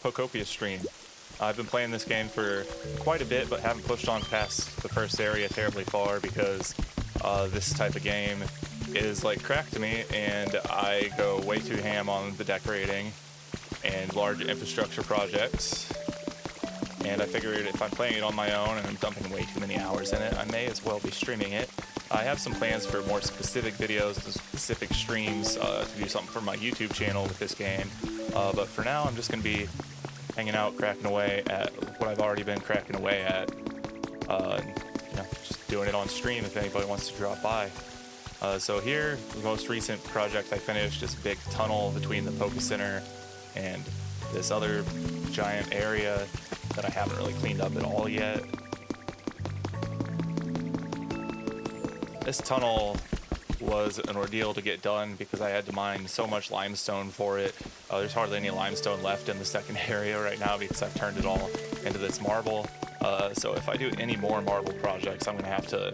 Pokopia stream. I've been playing this game for quite a bit, but haven't pushed on past the first area terribly far because this type of game is like crack to me, and I go way too ham on the decorating and large infrastructure projects. And I figured if I'm playing it on my own and I'm dumping way too many hours in it, I may as well be streaming it. I have some plans for more specific videos, specific streams, to do something for my YouTube channel with this game. But for now, I'm just going to be hanging out, cracking away at what I've already been cracking away at. Just doing it on stream if anybody wants to drop by. So here, the most recent project I finished is a big tunnel between the Poke Center and this other giant area that I haven't really cleaned up at all yet. This tunnel was an ordeal to get done because I had to mine so much limestone for it. There's hardly any limestone left in the second area right now because I've turned it all into this marble. So if I do any more marble projects, I'm gonna have to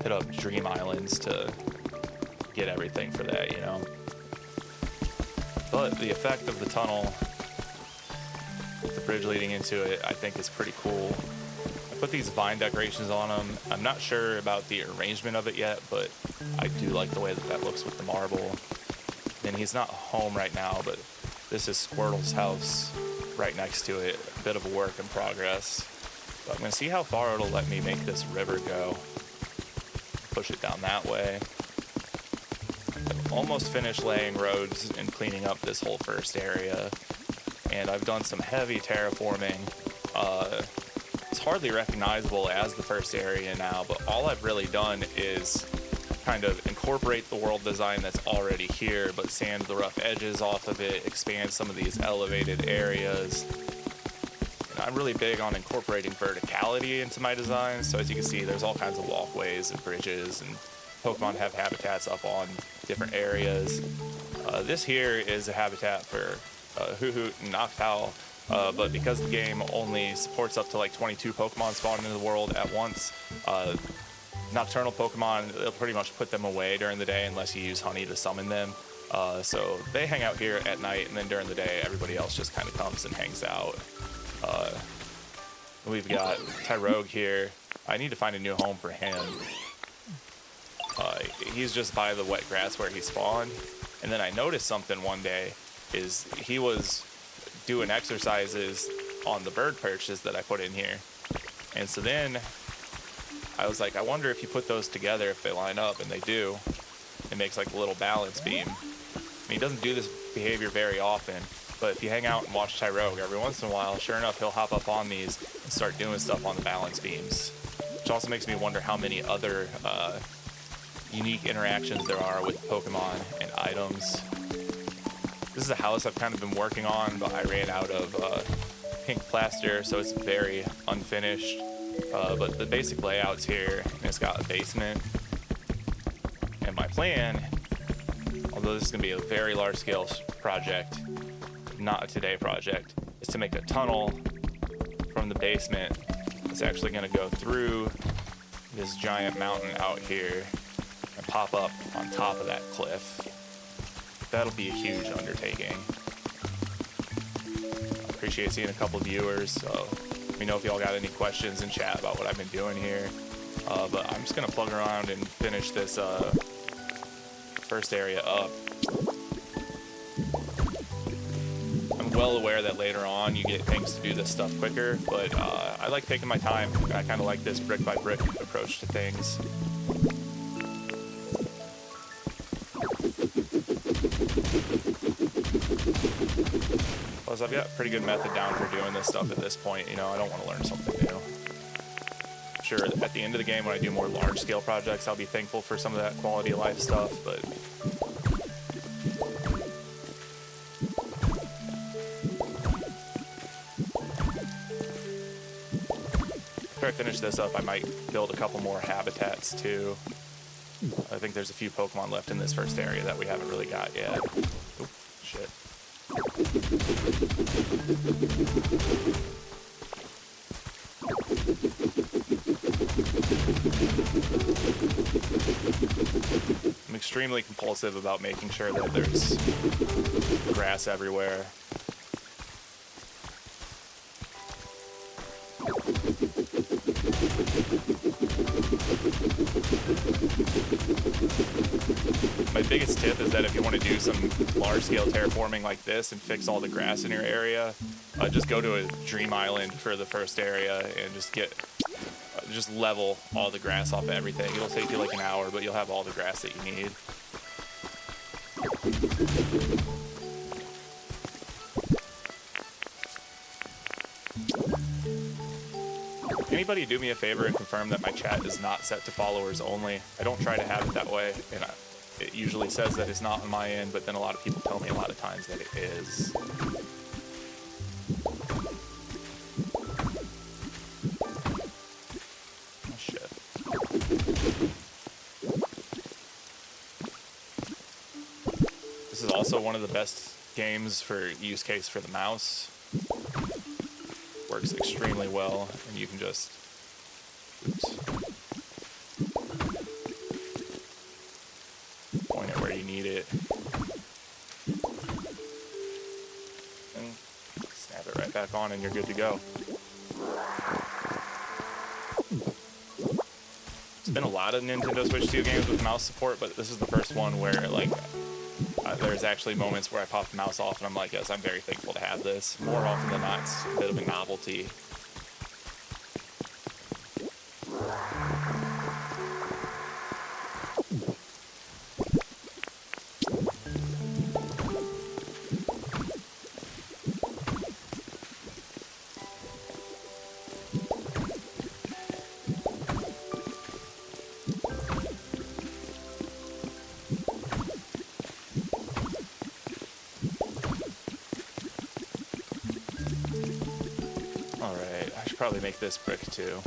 hit up Dream Islands to get everything for that, you know. But the effect of the tunnel, the bridge leading into it, I think is pretty cool. I put these vine decorations on them. I'm not sure about the arrangement of it yet, but I do like the way that that looks with the marble. And he's not home right now, but this is Squirtle's house right next to it. A bit of a work in progress. But I'm gonna see how far it'll let me make this river go. Push it down that way. I've almost finished laying roads and cleaning up this whole first area. And I've done some heavy terraforming. It's hardly recognizable as the first area now, but all I've really done is kind of incorporate the world design that's already here, but sand the rough edges off of it, expand some of these elevated areas. And I'm really big on incorporating verticality into my designs, so as you can see, there's all kinds of walkways and bridges, and Pokemon have habitats up on different areas. This here is a habitat for Hoot and Noctowl, but because the game only supports up to like 22 Pokemon spawning in the world at once, nocturnal Pokemon, they'll pretty much put them away during the day unless you use honey to summon them. So they hang out here at night, and then during the day, everybody else just kind of comes and hangs out. We've got Tyrogue here. I need to find a new home for him. He's just by the wet grass where he spawned. And then I noticed something one day, is he was doing exercises on the bird perches that I put in here. And so then I was like, I wonder if you put those together, if they line up, and they do. It makes like a little balance beam. I mean, he doesn't do this behavior very often, but if you hang out and watch Tyrogue every once in a while, sure enough, he'll hop up on these and start doing stuff on the balance beams. Which also makes me wonder how many other unique interactions there are with Pokemon and items. This is a house I've kind of been working on, but I ran out of pink plaster, so it's very unfinished. But the basic layout's here, and it's got a basement. And my plan, although this is going to be a very large-scale project, not a today project, is to make a tunnel from the basement that's actually going to go through this giant mountain out here and pop up on top of that cliff. That'll be a huge undertaking. I appreciate seeing a couple viewers, so let me know if y'all got any questions in chat about what I've been doing here. But I'm just gonna plug around and finish this first area up. I'm well aware that later on you get things to do this stuff quicker, but I like taking my time. I kind of like this brick by brick approach to things. Plus, I've got a pretty good method down for doing this stuff at this point. You know, I don't want to learn something new. Sure, at the end of the game, when I do more large-scale projects, I'll be thankful for some of that quality of life stuff, but after I finish this up, I might build a couple more habitats, too. I think there's a few Pokemon left in this first area that we haven't really got yet. Oop, shit. I'm extremely compulsive about making sure that there's grass everywhere. biggest tip is that if you want to do some large-scale terraforming like this and fix all the grass in your area, just go to a dream island for the first area and just level all the grass off of everything. It'll take you like an hour, but you'll have all the grass that you need. Anybody do me a favor and confirm that my chat is not set to followers only? I don't try to have it that way, and it usually says that it's not on my end, but then a lot of people tell me a lot of times that it is. Oh, shit. This is also one of the best games for use case for the mouse. Works extremely well, and you can just, point it where you need it, and snap it right back on, and you're good to go. There's been a lot of Nintendo Switch 2 games with mouse support, but this is the first one where, like, there's actually moments where I pop the mouse off and I'm like, yes, I'm very thankful to have this. More often than not, it's a bit of a novelty. Probably make this brick too.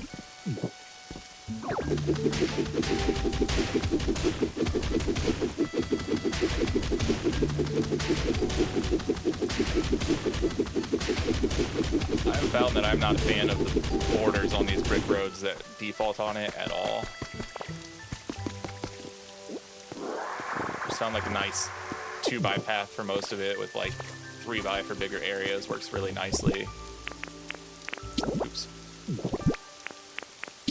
I've found that I'm not a fan of the borders on these brick roads that default on it at all. Just found like a nice 2x path for most of it with like 3x for bigger areas. Works really nicely. Oops.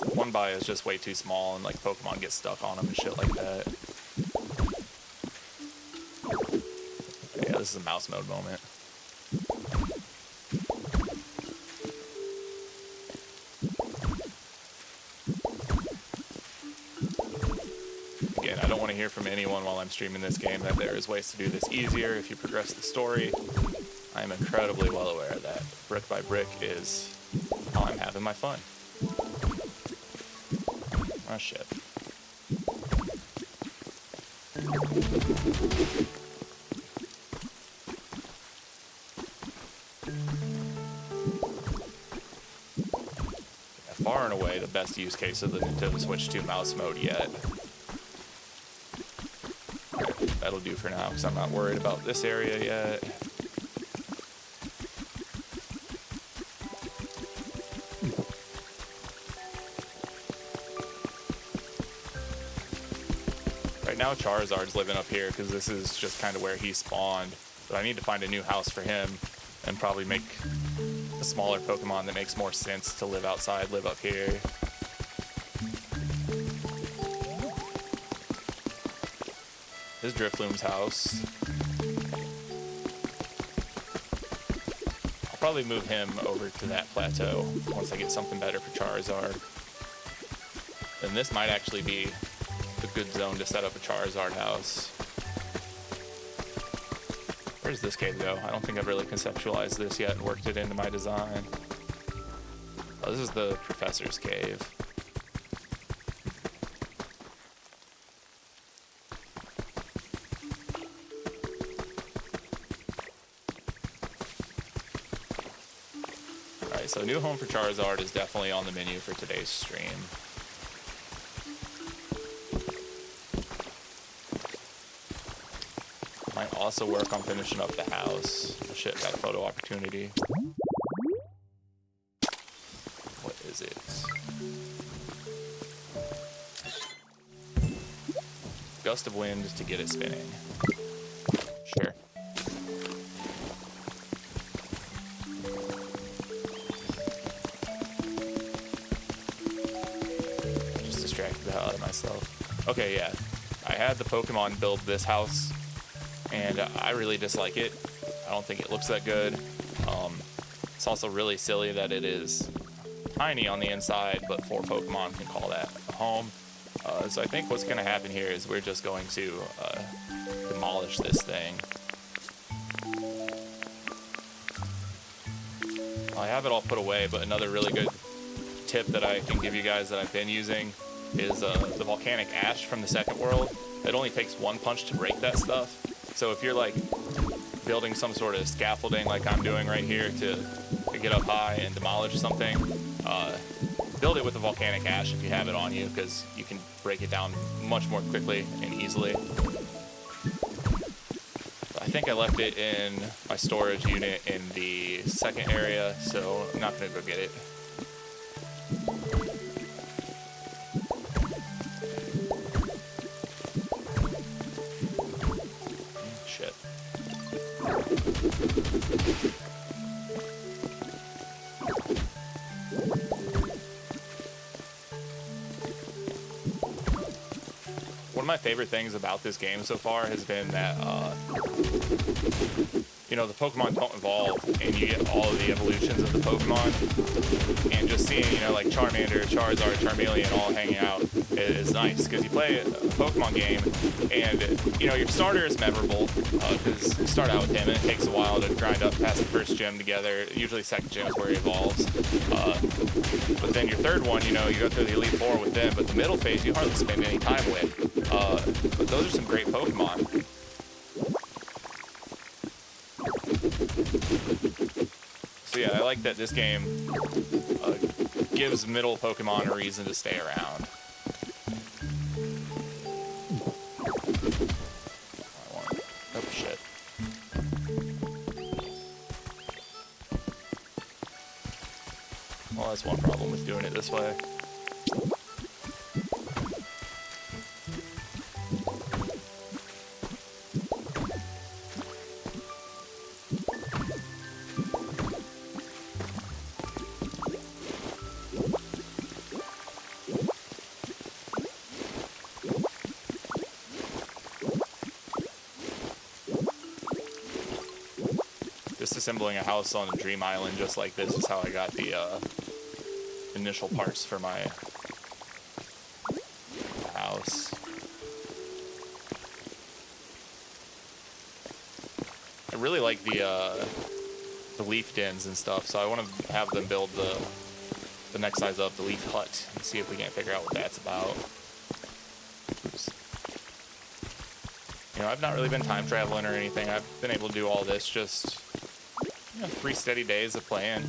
1x is just way too small and like Pokemon get stuck on them and shit like that. Yeah, this is a mouse mode moment. Again, I don't want to hear from anyone while I'm streaming this game that there is ways to do this easier if you progress the story. I am incredibly well aware of that. Brick by brick is how I'm having my fun. Oh shit. Yeah, far and away the best use case of the Nintendo Switch 2 mouse mode yet. Okay, that'll do for now because I'm not worried about this area yet. Now Charizard's living up here because this is just kind of where he spawned, but I need to find a new house for him and probably make a smaller Pokemon that makes more sense to live outside, live up here. This is Drifloom's house. I'll probably move him over to that plateau once I get something better for Charizard. And this might actually be a good zone to set up a Charizard house. Where does this cave go? I don't think I've really conceptualized this yet and worked it into my design. Oh, this is the Professor's Cave. Alright, so new home for Charizard is definitely on the menu for today's stream. Might also work on finishing up the house. Oh shit, got a photo opportunity. What is it? Gust of wind to get it spinning. Sure. Just distracted the hell out of myself. Okay, yeah. I had the Pokemon build this house, and I really dislike it. I don't think it looks that good. It's also really silly that it is tiny on the inside, but 4 Pokemon can call that a home. So I think what's going to happen here is we're just going to demolish this thing. I have it all put away, but another really good tip that I can give you guys that I've been using is the volcanic ash from the second world. It only takes 1 punch to break that stuff. So if you're like building some sort of scaffolding like I'm doing right here to get up high and demolish something, build it with the volcanic ash if you have it on you, because you can break it down much more quickly and easily. I think I left it in my storage unit in the second area, so I'm not going to go get it. Shit. One of my favorite things about this game so far has been that, you know, the Pokemon don't evolve, and you get all of the evolutions of the Pokemon, and just seeing, you know, like Charmander, Charizard, Charmeleon all hanging out is nice, because you play a Pokemon game, and, you know, your starter is memorable, because you start out with him, and it takes a while to grind up past the first gym together. Usually second gym is where he evolves. But then your third one, you know, you go through the Elite Four with them, but the middle phase you hardly spend any time with. But those are some great Pokemon. So yeah, I like that this game gives middle Pokemon a reason to stay around. Oh shit. Well, that's one problem with doing it this way. Disassembling a house on a dream island just like this is how I got the initial parts for my house. I really like the leaf dens and stuff, so I want to have them build the next size up, the leaf hut, and see if we can't figure out what that's about. Oops. You know, I've not really been time traveling or anything. I've been able to do all this just, you know, 3 steady days of playing.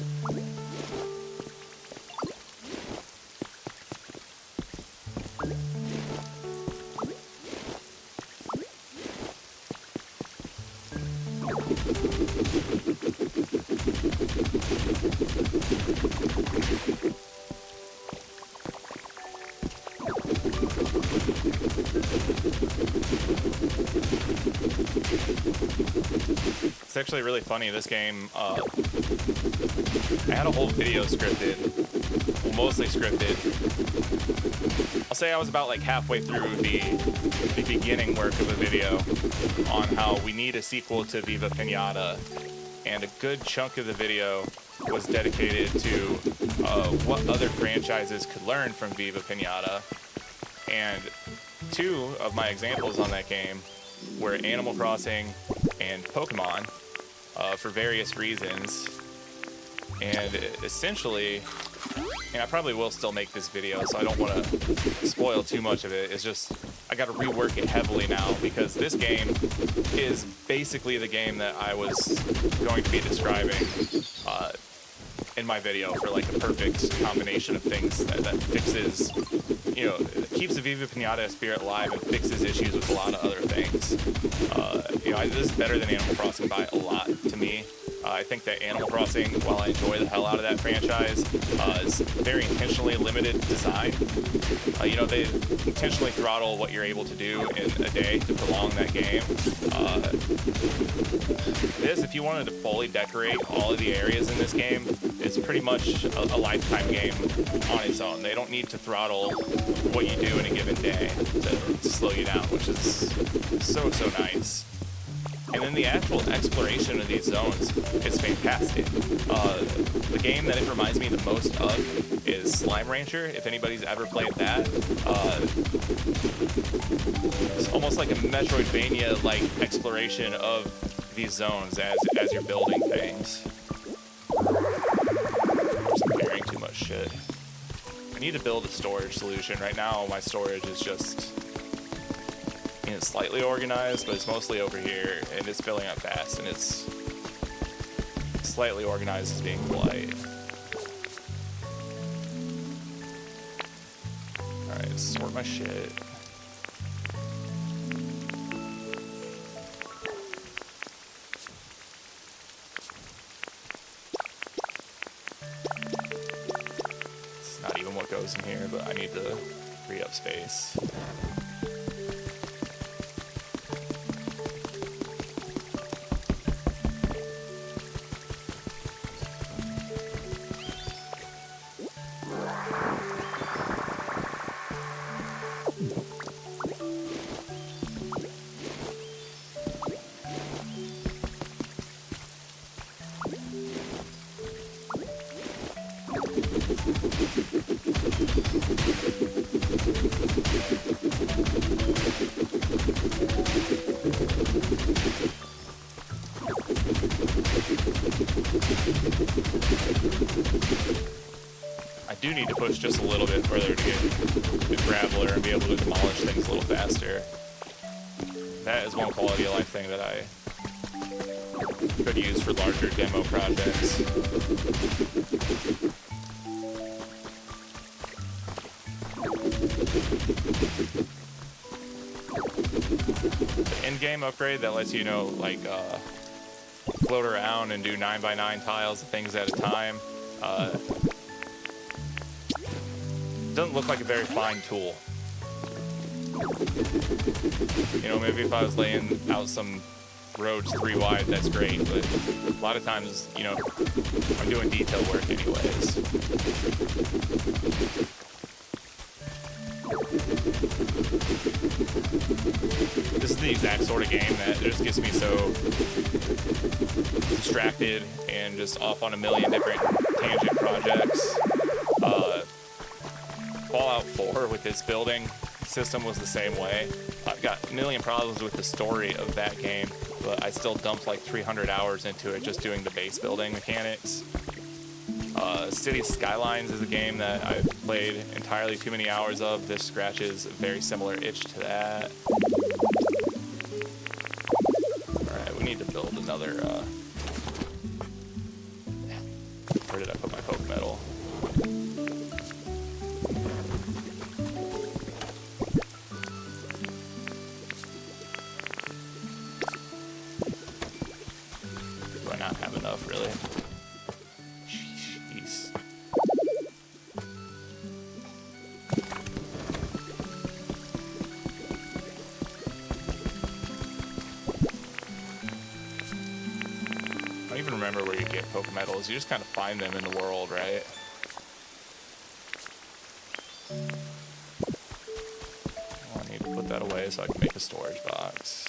It's actually really funny, this game, I had a whole video scripted, well, mostly scripted. I'll say I was about like halfway through the beginning work of a video on how we need a sequel to Viva Pinata, and a good chunk of the video was dedicated to what other franchises could learn from Viva Pinata, and 2 of my examples on that game were Animal Crossing and Pokemon, for various reasons. And essentially, and I probably will still make this video, so I don't want to spoil too much of it. It's just, I got to rework it heavily now, because this game is basically the game that I was going to be describing in my video, for like a perfect combination of things that fixes, you know, keeps the Viva Pinata spirit alive and fixes issues with a lot of other things. You know, this is better than Animal Crossing by a lot to me. I think that Animal Crossing, while I enjoy the hell out of that franchise, is very intentionally limited design. You know, they intentionally throttle what you're able to do in a day to prolong that game. If you wanted to fully decorate all of the areas in this game, it's pretty much a lifetime game on its own. They don't need to throttle what you do in a given day to slow you down, which is so nice. And then the actual exploration of these zones is fantastic. The game that it reminds me the most of is Slime Rancher, if anybody's ever played that. It's almost like a Metroidvania-like exploration of these zones as you're building things. Of course, I'm carrying too much shit. I need to build a storage solution. Right now, my storage is just... it's slightly organized, but it's mostly over here, and it's filling up fast, and it's slightly organized as being polite. Alright, sort my shit. It's not even what goes in here, but I need to free up space. I do need to push just a little bit further to get the graveler and be able to demolish things a little faster. That is one quality of life thing that I could use for larger demo projects. The in-game upgrade that lets you like float around and do 9x9 tiles and things at a time. Doesn't look like a very fine tool. You know, maybe if I was laying out some roads 3 wide, that's great, but a lot of times, you know, I'm doing detail work anyways. This is the exact sort of game that just gets me so distracted and just off on a million different tangent projects. Fallout 4 with its building system was the same way. I've got a million problems with the story of that game, but I still dumped like 300 hours into it just doing the base building mechanics. City Skylines is a game that I've played entirely too many hours of. This scratches a very similar itch to that. Alright, we need to build another, where did I put my poke metal? Do I not have enough, really? Jeez. I don't even remember where you get poke metals. You just kind of find them in the world, right? Well, I need to put that away so I can make a storage box.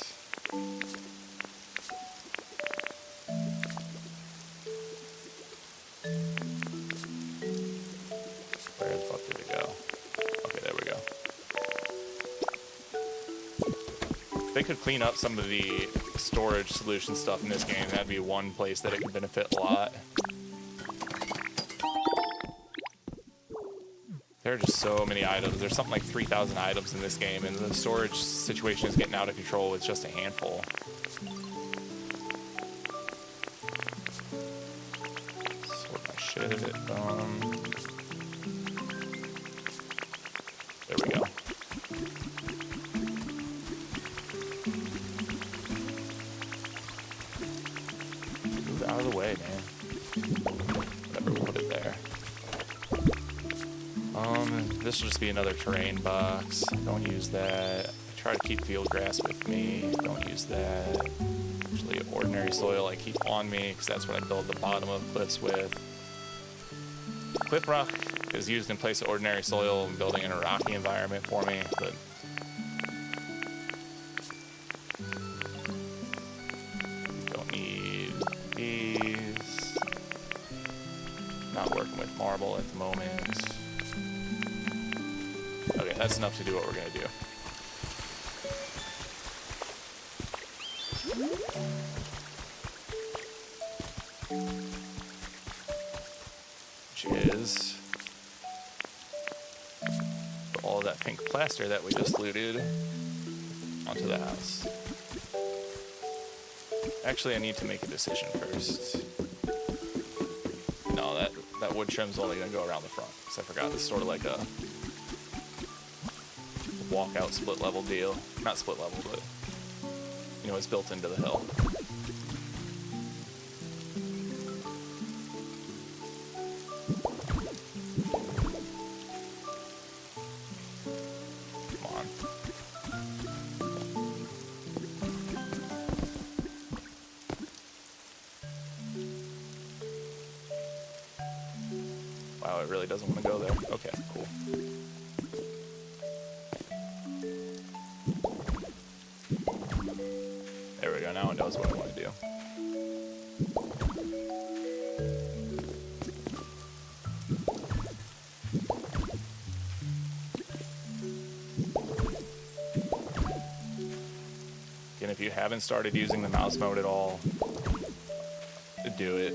Where the fuck did it go? Okay, there we go. If they could clean up some of the storage solution stuff in this game, that'd be one place that it could benefit a lot. There are just so many items. There's something like 3,000 items in this game, and the storage situation is getting out of control with just a handful. Sort my shit. There we go. Move out of the way. this will just be another terrain box. Don't use that. I try to keep field grass with me. Don't use that. Actually, ordinary soil I keep on me because that's what I build the bottom of cliffs with. Cliff rock is used in place of ordinary soil and building in a rocky environment for me, but don't need these. Not working with marble at the moment. Okay, that's enough to do what we're gonna do. Which is put all of that pink plaster that we just looted onto the house. Actually, I need to make a decision first. No, that wood trim's only gonna go around the front, because I forgot it's sort of like a walkout split level deal. Not split level, but you know, it's built into the hill. Come on. Wow, it really doesn't want to go there. Okay, cool. There we go, now it knows what I want to do. Again, if you haven't started using the mouse mode at all, do it.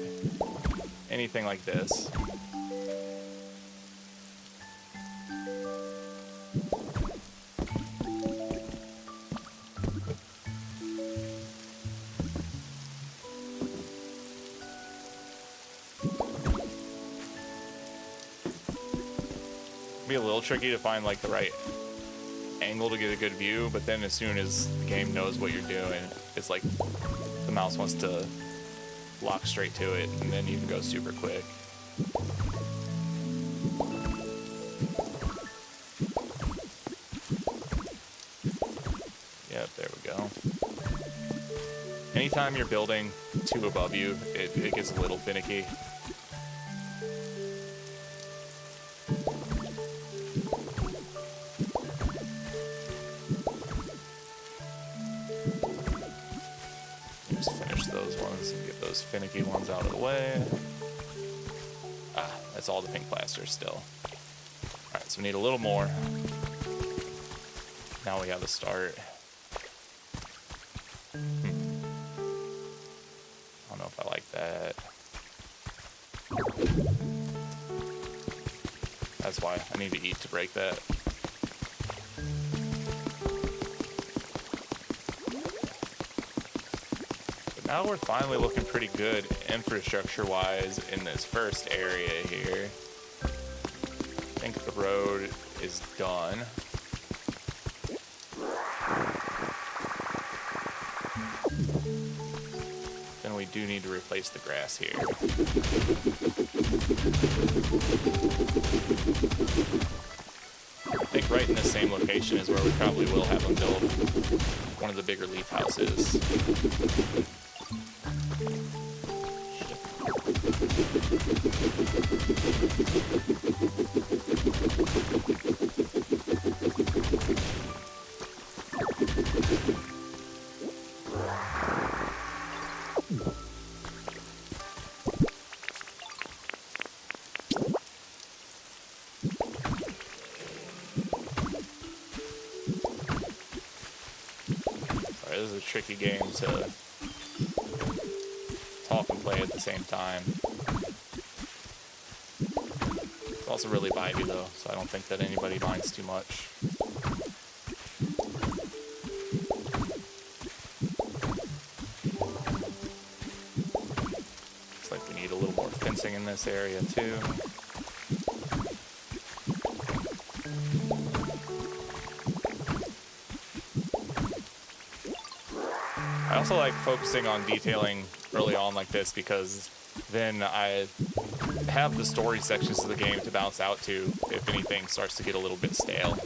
Anything like this. Be a little tricky to find like the right angle to get a good view, but then as soon as the game knows what you're doing, it's like the mouse wants to lock straight to it, and then you can go super quick. Yep, there we go. Anytime you're building two above you, it gets a little finicky. Finicky ones out of the way. Ah, that's all the pink plaster still. Alright, so we need a little more. Now we have the start. I don't know if I like that. That's why I need to eat to break that. Now we're finally looking pretty good infrastructure-wise in this first area here. I think the road is done. Then we do need to replace the grass here. I think right in the same location is where we probably will have them build one of the bigger leaf houses. Sorry, this is a tricky game to talk and play at the same time. It's also really vibey though, so I don't think that anybody minds too much. Looks like we need a little more fencing in this area too. I also like focusing on detailing early on like this because then I have the story sections of the game to bounce out to if anything starts to get a little bit stale.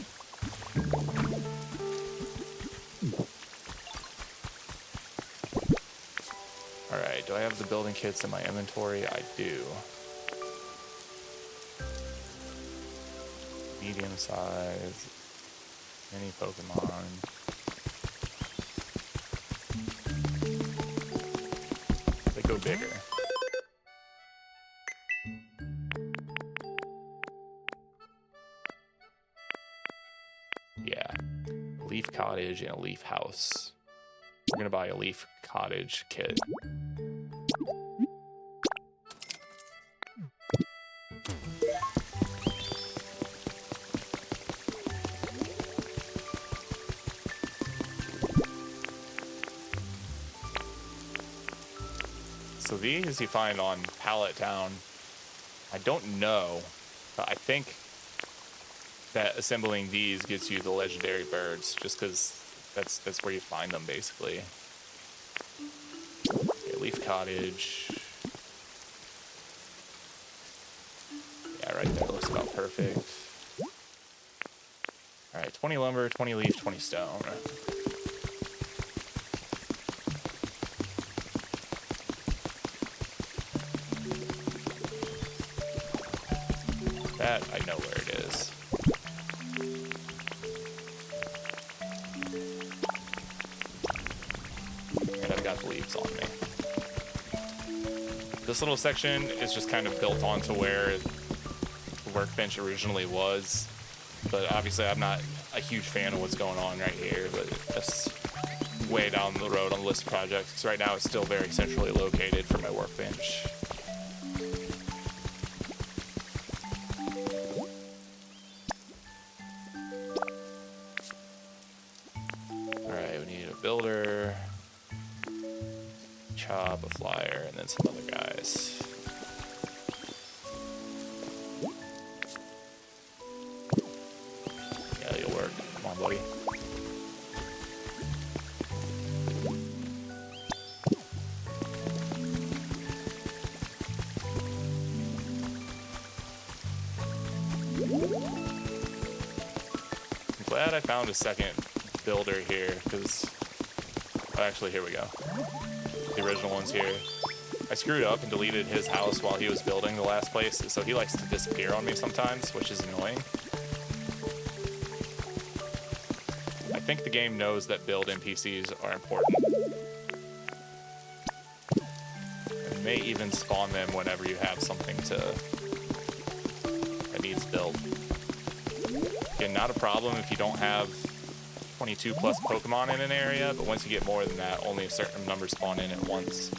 Alright, do I have the building kits in my inventory? I do. Medium size, mini Pokemon. They go bigger. Yeah, leaf cottage and a leaf house. We're gonna buy a leaf cottage kit. So these you find on Pallet Town. I don't know, but I think that assembling these gets you the legendary birds, just because that's where you find them, basically. Okay, leaf cottage. Yeah, right there looks about perfect. All right, 20 lumber, 20 leaf, 20 stone. That I know where it is. And I've got the leaves on me. This little section is just kind of built onto where the workbench originally was. But obviously I'm not a huge fan of what's going on right here, but that's way down the road on the list of projects. Because right now it's still very centrally located for my workbench. Builder, Chop, a flyer, and then some other guys. Yeah, you'll work. Come on, buddy. I'm glad I found a second builder here, because actually, here we go. The original one's here. I screwed up and deleted his house while he was building the last place, so he likes to disappear on me sometimes, which is annoying. I think the game knows that build NPCs are important. It may even spawn them whenever you have something that needs built. Again, not a problem if you don't have 22 plus Pokemon in an area, but once you get more than that, only a certain number spawn in at once.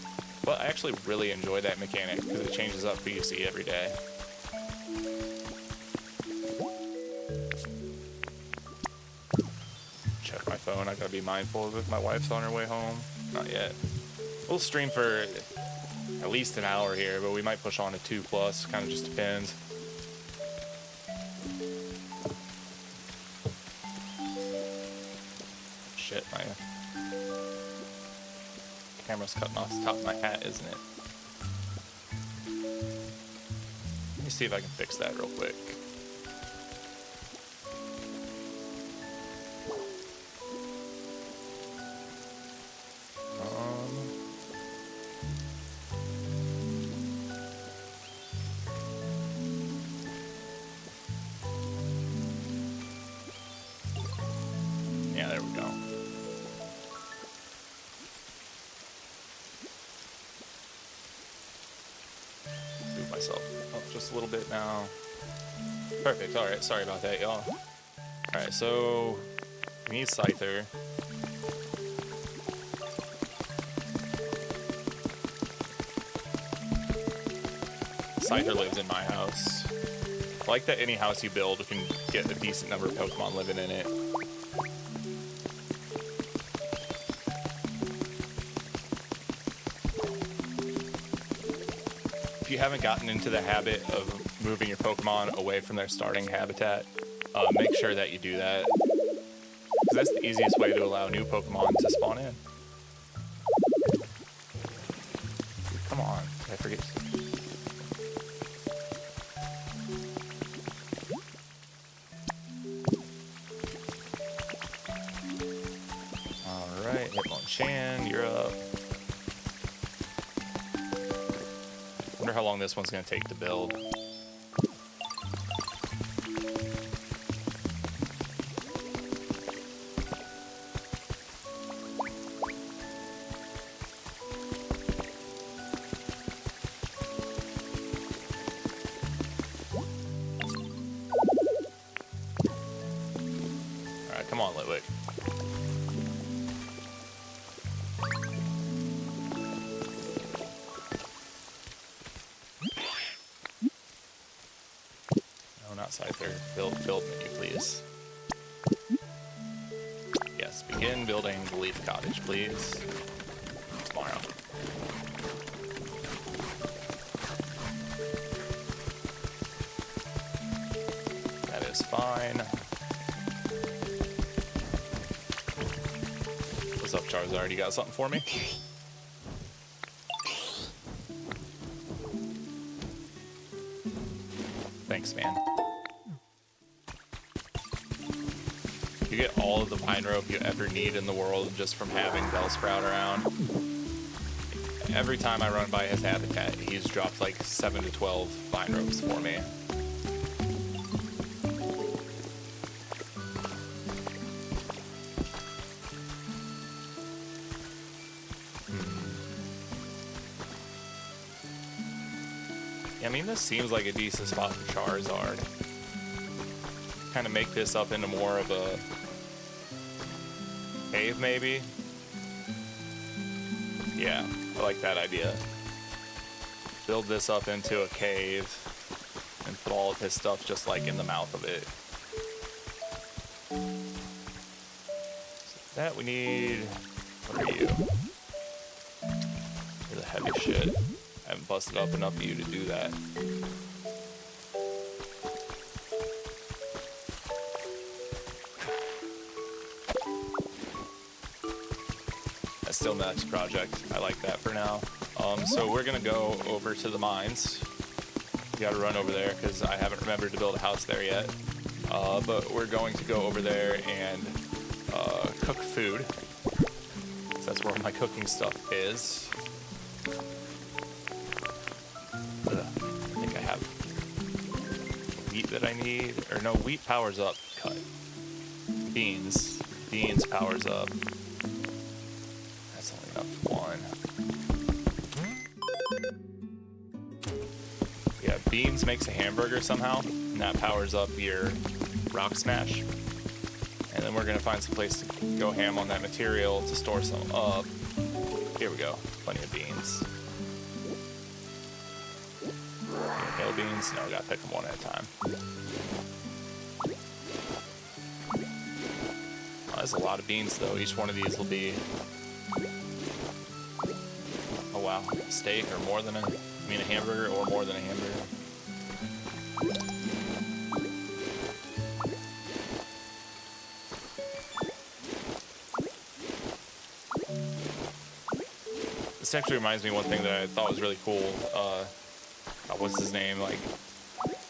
But I actually really enjoy that mechanic because it changes up who you see every day. Check my phone. I gotta be mindful of if my wife's on her way home. Not yet. We'll stream for at least an hour here, but we might push on to 2 plus. Kind of just depends. Shit, my camera's cutting off the top of my hat, isn't it? Let me see if I can fix that real quick. Yeah, there we go. Move myself up just a little bit now. Perfect. All right. Sorry about that, y'all. All right. So we need Scyther. Scyther lives in my house. I like that any house you build can get a decent number of Pokemon living in it. If you haven't gotten into the habit of moving your Pokemon away from their starting habitat, make sure that you do that. Because that's the easiest way to allow new Pokemon to spawn in. Come on. I forget? Alright, Hitmonchan, you're up. Wonder how long this one's gonna take to build. Alright, come on, Litwick. Scyther, build menu, please. Yes, begin building the leaf cottage, please. Tomorrow. That is fine. What's up, Charizard? You got something for me? Thanks, man. You get all of the vine rope you ever need in the world just from having Bellsprout around. Every time I run by his habitat, he's dropped like 7 to 12 vine ropes for me. Yeah, I mean, this seems like a decent spot for Charizard. Kind of make this up into more of a cave, maybe? Yeah, I like that idea. Build this up into a cave and put all of his stuff just like in the mouth of it. So that we need... What are you? You're the heavy shit. I haven't busted up enough of you to do that. Still next project. I like that for now. So we're gonna go over to the mines. We gotta run over there because I haven't remembered to build a house there yet. But we're going to go over there and cook food. So that's where my cooking stuff is. I think I have wheat that I need. Or no, wheat powers up. Cut. Beans. Beans powers up. One. Yeah, beans makes a hamburger somehow, and that powers up your rock smash. And then we're gonna find some place to go ham on that material to store some up. Here we go, plenty of beans. Hill beans? No, we gotta pick them one at a time. Oh, there's a lot of beans though. Each one of these will be... Wow, steak or more than a hamburger or more than a hamburger. This actually reminds me of one thing that I thought was really cool. What's his name? Like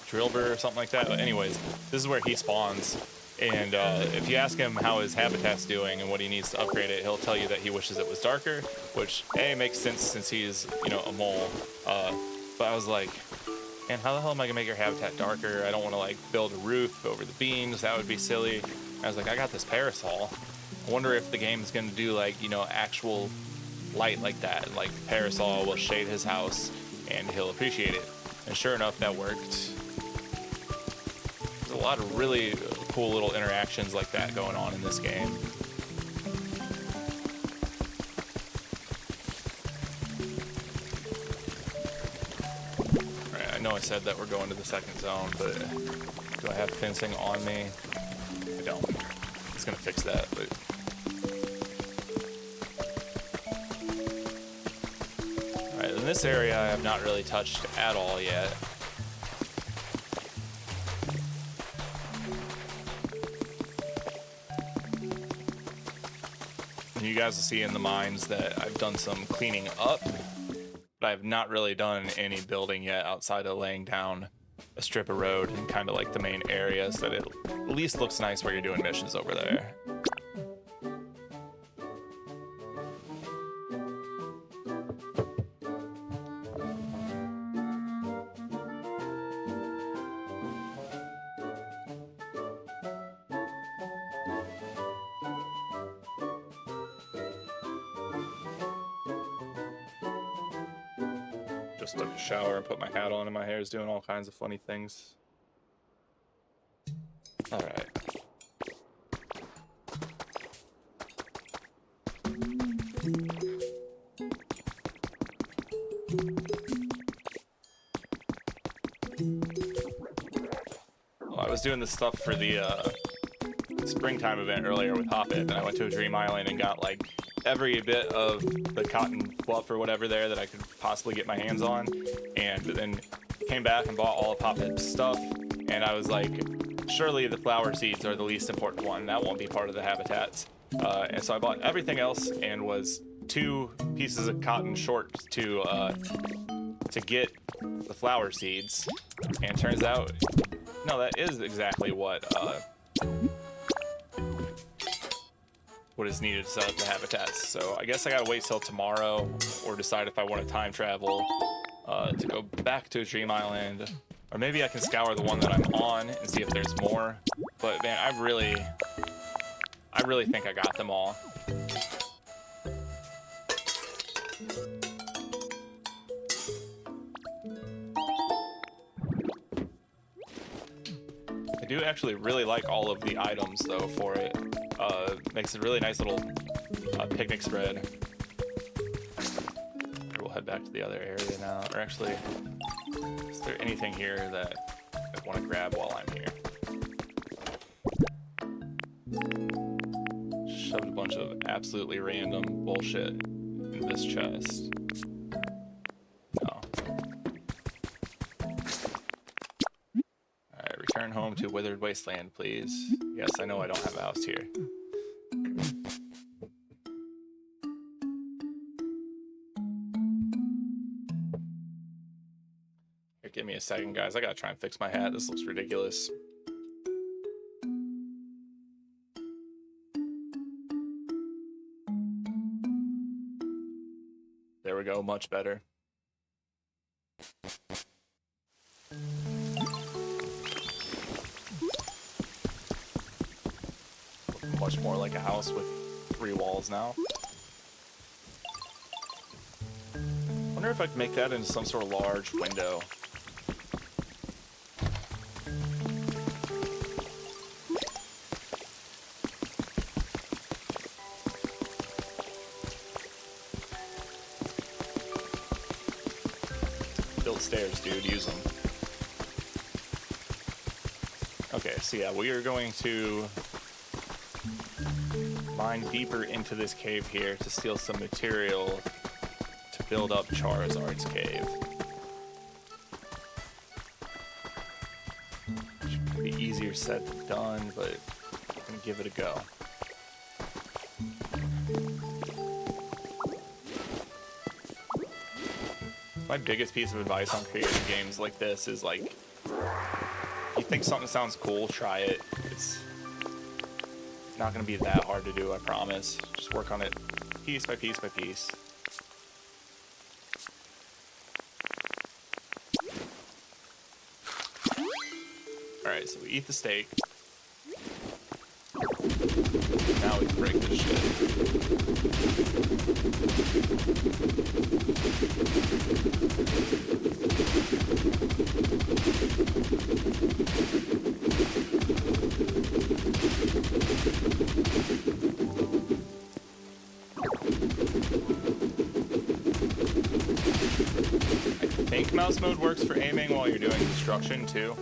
Drillbur or something like that. But anyways, this is where he spawns. And if you ask him how his habitat's doing and what he needs to upgrade it, he'll tell you that he wishes it was darker, which A, makes sense since he's, you know, a mole. But I was like, man, how the hell am I gonna make your habitat darker? I don't want to like build a roof over the beams. That would be silly. I was like, I got this parasol. I wonder if the game's gonna do like, you know, actual light like that. Like the parasol will shade his house and he'll appreciate it. And sure enough, that worked. There's a lot of really cool little interactions like that going on in this game. Alright, I know I said that we're going to the second zone, but do I have fencing on me? I don't. It's gonna fix that, but... Alright, in this area I have not really touched at all yet. You guys will see in the mines that I've done some cleaning up. but I have not really done any building yet outside of laying down a strip of road and kind of like the main area so that it at least looks nice where you're doing missions over there. Just took a shower and put my hat on and my hair is doing all kinds of funny things. All right. Well, I was doing this stuff for the springtime event earlier with Hop It, and I went to a Dream Island and got like every bit of the cotton fluff or whatever there that I could possibly get my hands on, and then came back and bought all of Hop It's stuff, and I was like, surely the flower seeds are the least important one. That won't be part of the habitats. And so I bought everything else and was 2 pieces of cotton short to get the flower seeds. And turns out, no, that is exactly what is needed to set up the habitats. So I guess I gotta wait till tomorrow or decide if I want to time travel to go back to a Dream Island. Or maybe I can scour the one that I'm on and see if there's more. But man, I really think I got them all. I do actually really like all of the items though for it. Makes a really nice little picnic spread. We'll head back to the other area now. Or actually, is there anything here that I want to grab while I'm here? Shoved a bunch of absolutely random bullshit in this chest. No. Alright, return home to Withered Wasteland, please. Yes, I know I don't have a house here. Give me a second, guys. I gotta try and fix my hat. This looks ridiculous. There we go. Much better. Much more like a house with 3 walls now. Wonder if I can make that into some sort of large window. Stairs, dude, use them. Okay, so yeah, we are going to mine deeper into this cave here to steal some material to build up Charizard's cave. Should be easier said than done, but I'm gonna give it a go. My biggest piece of advice on creating games like this is like, if you think something sounds cool, try it. It's not going to be that hard to do, I promise. Just work on it piece by piece by piece. Alright, so we eat the steak. Now we can break this shit. I think mouse mode works for aiming while you're doing construction too.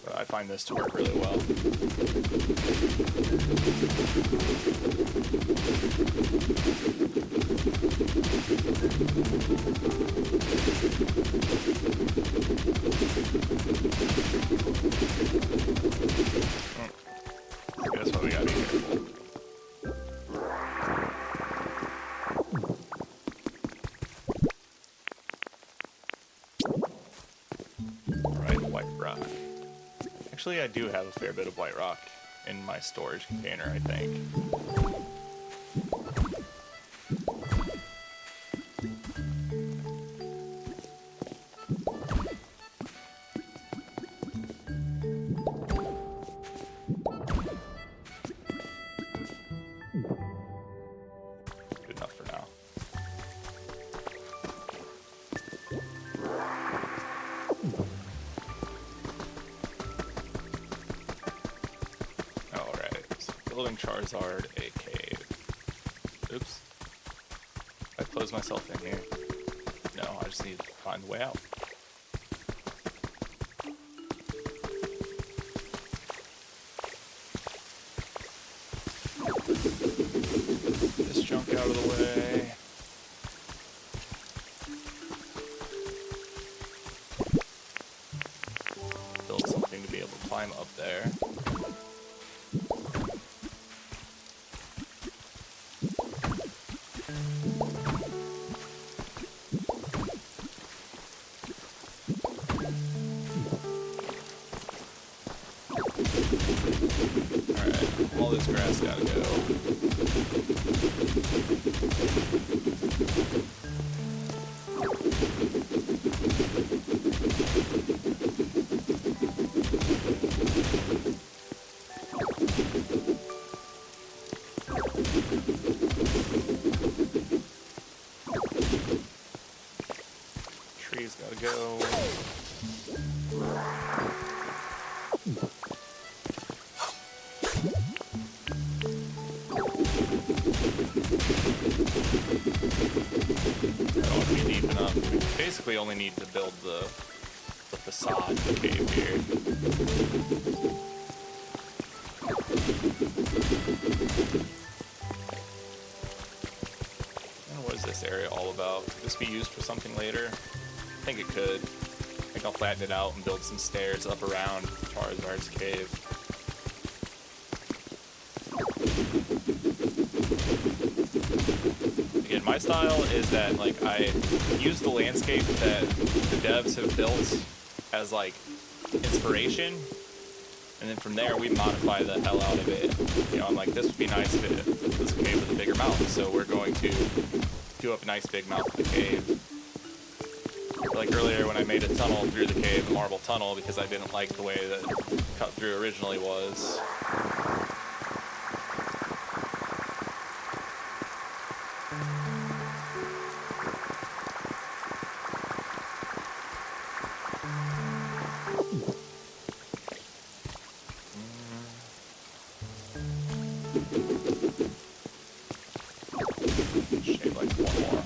But I find this to work really well. Guess what we gotta be careful. Actually, I do have a fair bit of white rock in my storage container, I think. Good enough for now. Building Charizard a cave. Oops. I closed myself in here. No, I just need to find the way out. This junk out of the way. Build something to be able to climb up there. All this grass gotta go. Trees gotta go. Don't be deep enough. We basically only need to build the facade of the cave here. And what is this area all about? Could this be used for something later? I think it could. I think I'll flatten it out and build some stairs up around Charizard's cave. Again, my style is that, like, I use the landscape that the devs have built as, like, inspiration, and then from there we modify the hell out of it. You know, I'm like, this would be nice if it was a cave with a bigger mouth, so we're going to do up a nice big mouth of the cave. Like earlier when I made a tunnel through the cave, a marble tunnel, because I didn't like the way that cut through originally was. Shave like one more.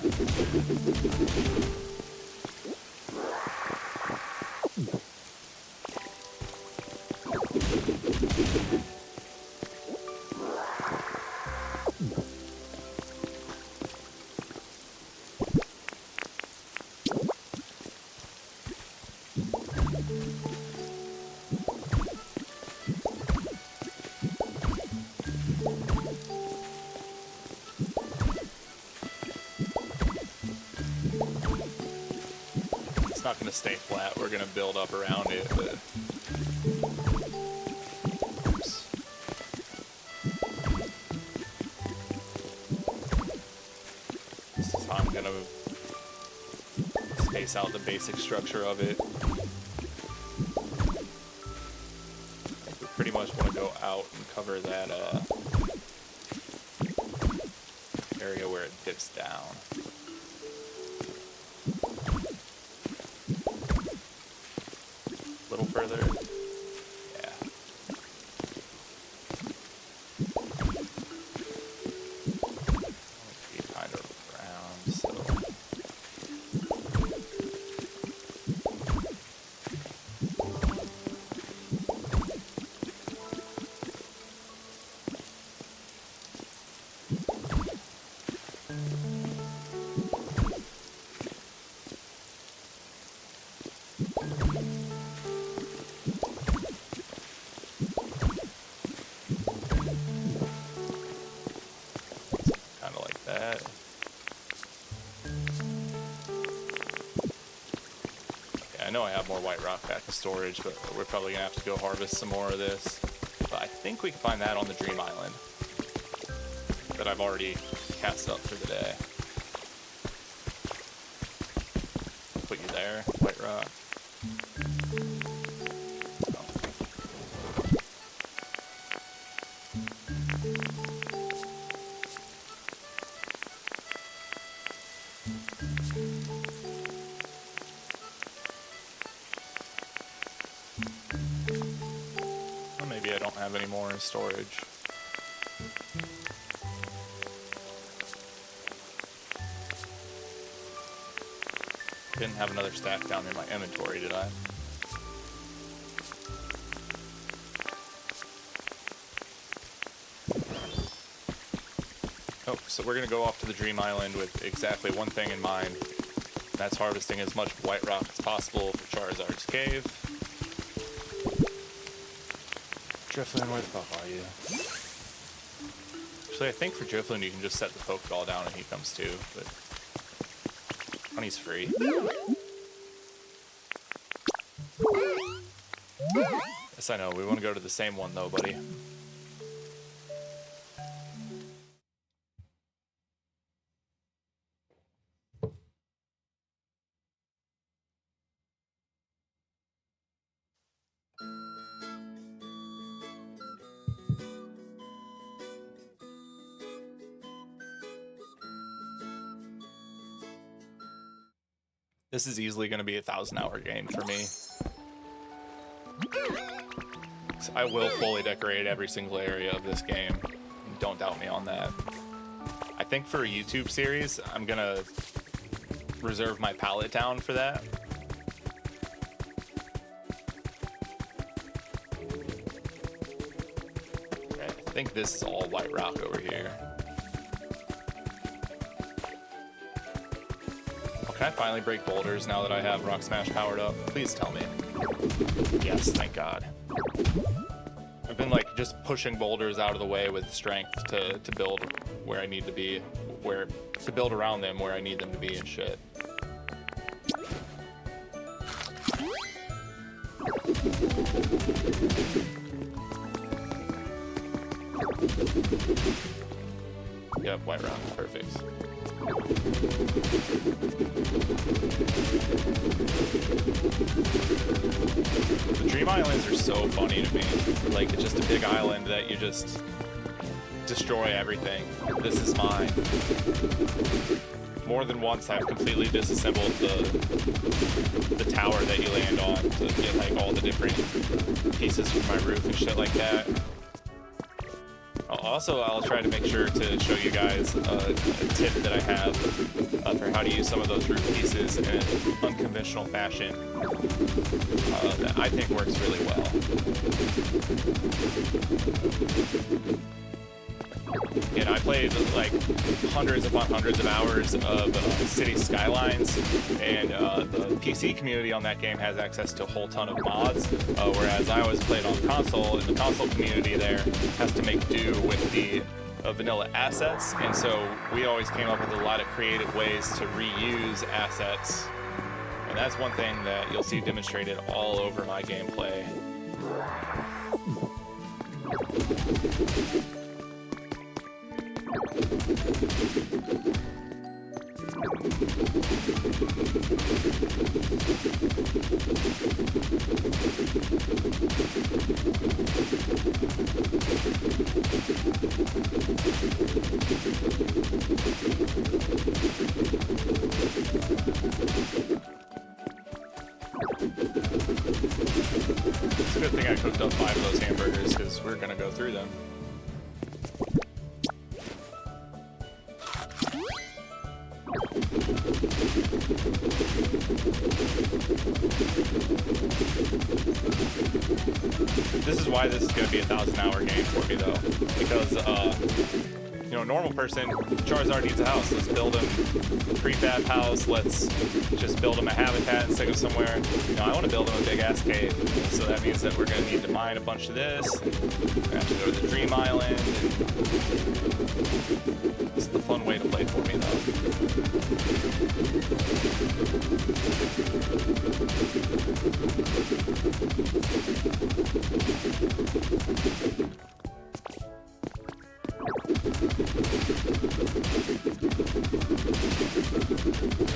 It's not going to stay flat, we're going to build up around it, but... Oops. This is how I'm going to space out the basic structure of it. I think we pretty much want to go out and cover that area where it dips down. A little further. Yeah. Be kind of round, so. I know I have more white rock back in storage, but we're probably gonna have to go harvest some more of this. But I think we can find that on the Dream Island that I've already cast up for the day. Put you there, white rock. Maybe I don't have any more in storage. Didn't have another stack down in my inventory, did I? Oh, so we're gonna go off to the Dream Island with exactly one thing in mind. That's harvesting as much white rock as possible for Charizard's cave. Drifloon, where the fuck are you? Actually, I think for Drifloon you can just set the Pokeball down and he comes too, but Honey's free. Yes, I know. We want to go to the same one though, buddy. This is easily going to be a 1,000-hour game for me. So I will fully decorate every single area of this game. Don't doubt me on that. I think for a YouTube series, I'm going to reserve my pallet town for that. Okay, I think this is all white rock over here. Can I finally break boulders now that I have Rock Smash powered up? Please tell me. Yes, thank God. I've been like just pushing boulders out of the way with strength to build where I need to be, to build around them where I need them to be and shit. Yep, white rock, perfect. The Dream Islands are so funny to me. Like, it's just a big island that you just destroy everything. This is mine. More than once I've completely disassembled the tower that you land on to get like all the different pieces from my roof and shit like that. Also, I'll try to make sure to show you guys a tip that I have for how to use some of those roof pieces in an unconventional fashion that I think works really well. And I played like hundreds upon hundreds of hours of City Skylines, and the PC community on that game has access to a whole ton of mods, whereas I always played on console, and the console community there has to make do with the vanilla assets, and so we always came up with a lot of creative ways to reuse assets, and that's one thing that you'll see demonstrated all over my gameplay. It's a good thing I cooked up 5 of those hamburgers because we're gonna go through them. This is why this is going to be a 1,000-hour game for me, though, because, you know, a normal person, Charizard needs a house. Let's build him a prefab house. Let's just build him a habitat and stick him somewhere. You know, I want to build him a big-ass cave, so that means that we're going to need to mine a bunch of this. We're going to have to go to the Dream Island. This is the fun way to play for me, though. Trying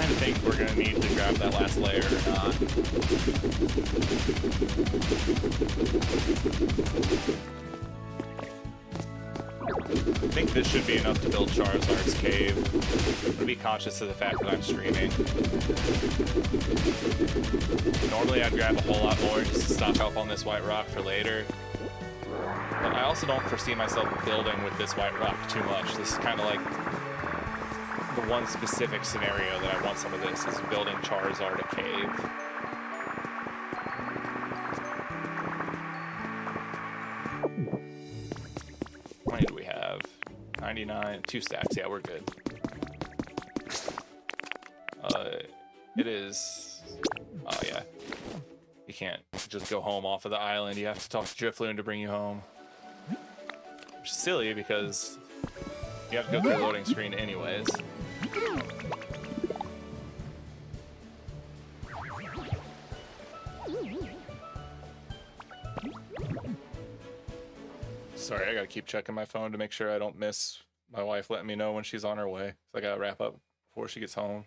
to think we're gonna need to grab that last layer or not. I think this should be enough to build Charizard's cave. I'm gonna be conscious of the fact that I'm streaming. Normally I'd grab a whole lot more just to stock up on this white rock for later. But I also don't foresee myself building with this white rock too much. This is kind of like the one specific scenario that I want some of this is building Charizard a cave. How many do we have? 99, 2 stacks. Yeah, we're good. It is. Oh yeah. You can't just go home off of the island. You have to talk to Drifloon to bring you home. Which is silly because you have to go through the loading screen anyways. Sorry, I gotta keep checking my phone to make sure I don't miss my wife letting me know when she's on her way. So I gotta wrap up before she gets home.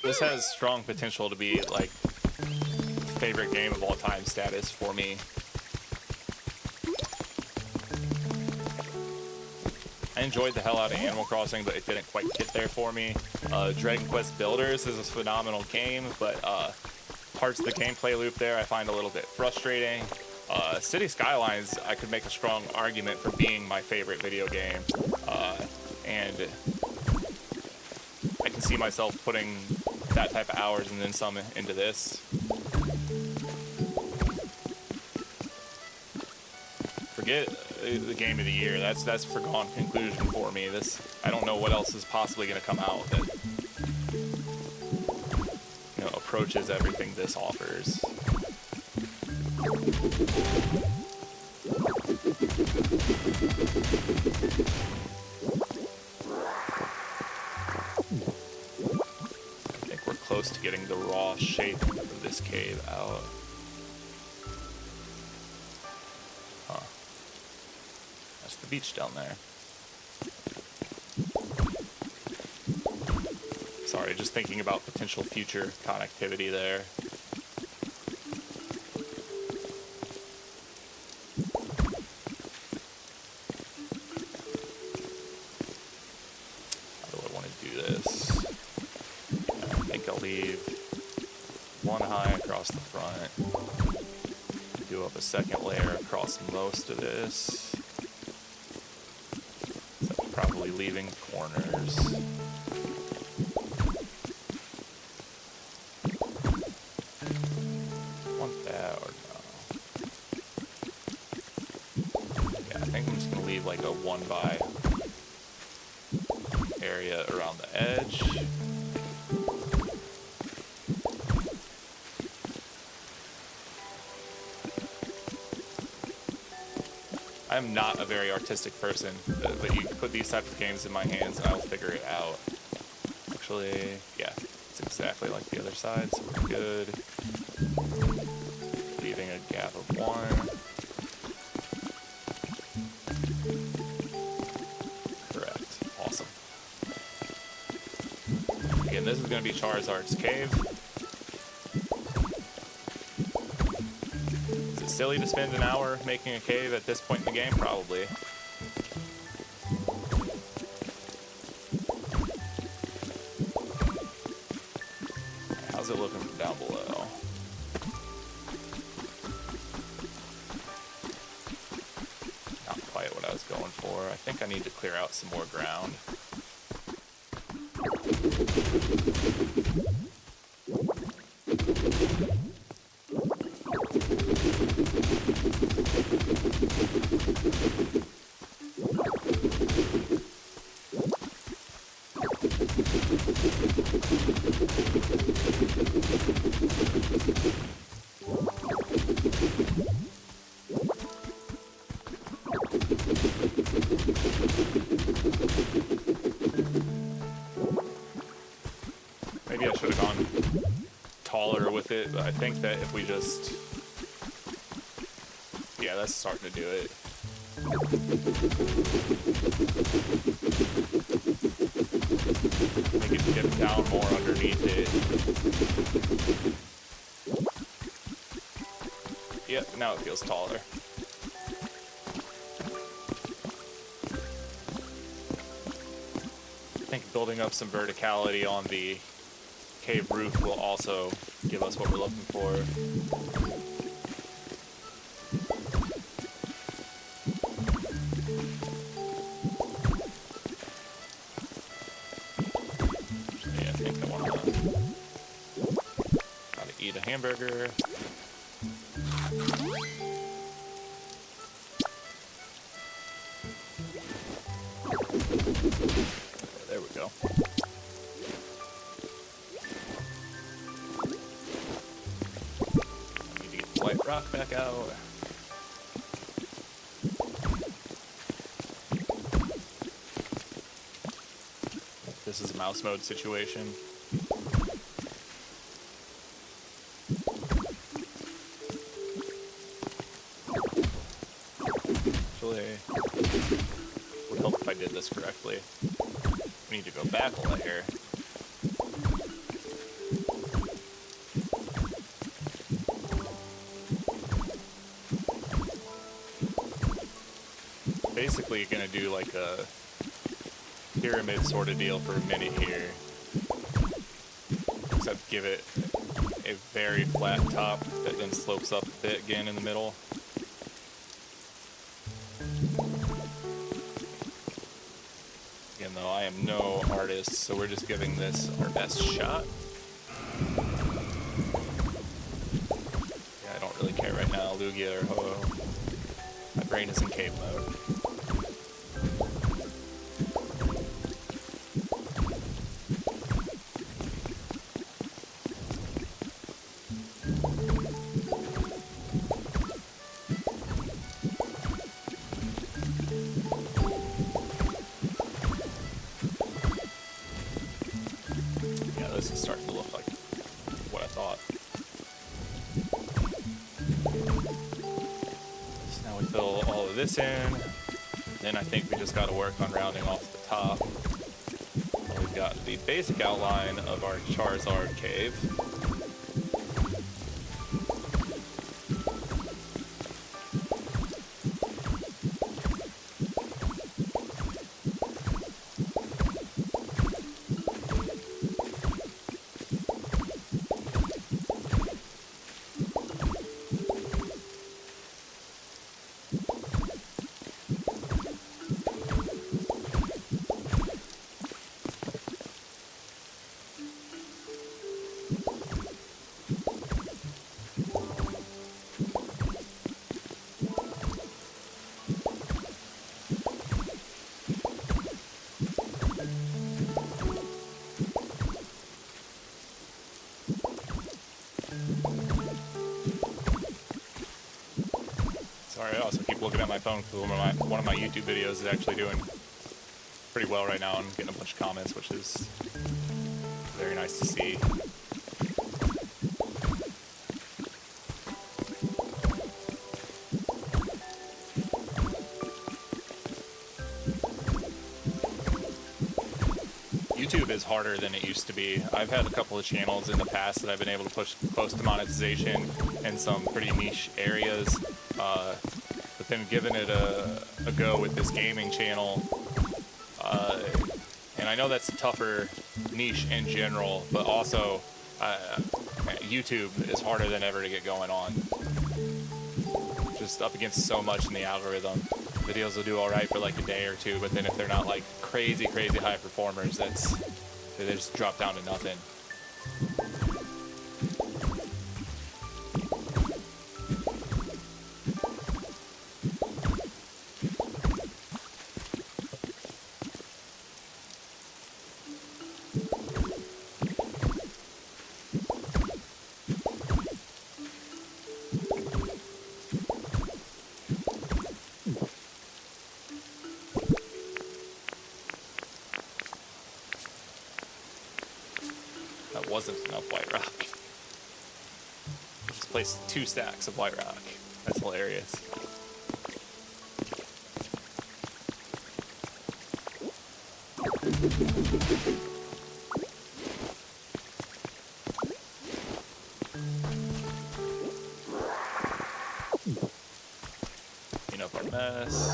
This has strong potential to be like favorite game of all time status for me. I enjoyed the hell out of Animal Crossing, but it didn't quite get there for me. Dragon Quest Builders is a phenomenal game, but parts of the gameplay loop there I find a little bit frustrating. City Skylines, I could make a strong argument for being my favorite video game, and I can see myself putting that type of hours and then some into this. Forget the game of the year. That's foregone conclusion for me. I don't know what else is possibly going to come out that approaches everything this offers. I think we're close to getting the raw shape of this cave out. Huh. That's the beach down there. Sorry, just thinking about potential future connectivity there. How do I want to do this? I think I'll leave one high across the front. Do up a second layer across most of this. So probably leaving corners. Like a 1x area around the edge. I'm not a very artistic person, but you put these types of games in my hands and I'll figure it out. Actually, yeah, it's exactly like the other side, so we're good. Leaving a gap of 1. This is going to be Charizard's cave. Is it silly to spend an hour making a cave at this point in the game? Probably. How's it looking from down below? Not quite what I was going for. I think I need to clear out some more ground. Maybe I should have gone taller with it, but I think that if we just... Yeah, that's starting to do it. Make it get down more underneath it. Yep, now it feels taller. I think building up some verticality on the cave roof will also give us what we're looking for. Yeah, I think I want to eat a hamburger. There we go. I need to get the white rock back out. This is a mouse mode situation. Actually, would help if I did this correctly. We need to go back a layer. Basically gonna do like a pyramid sort of deal for a minute here. Except give it a very flat top that then slopes up a bit again in the middle. Again though, I am no artist, so we're just giving this our best shot. Yeah, I don't really care right now, Lugia or Ho. My brain is in cave mode. This is starting to look like what I thought. So now we fill all of this in. Then I think we just got to work on rounding off the top. We've got the basic outline of our Charizard cave. Sorry, I also keep looking at my phone because one of my YouTube videos is actually doing pretty well right now and getting a bunch of comments, which is very nice to see. YouTube is harder than it used to be. I've had a couple of channels in the past that I've been able to push close to monetization in some pretty niche areas. But then giving it a go with this gaming channel, and I know that's a tougher niche in general, but also YouTube is harder than ever to get going on. Just up against so much in the algorithm. Videos will do all right for like a day or two, but then if they're not like crazy high performers, they just drop down to nothing. wasn't enough white rock. I just placed 2 stacks of white rock. That's hilarious. Clean up our mess.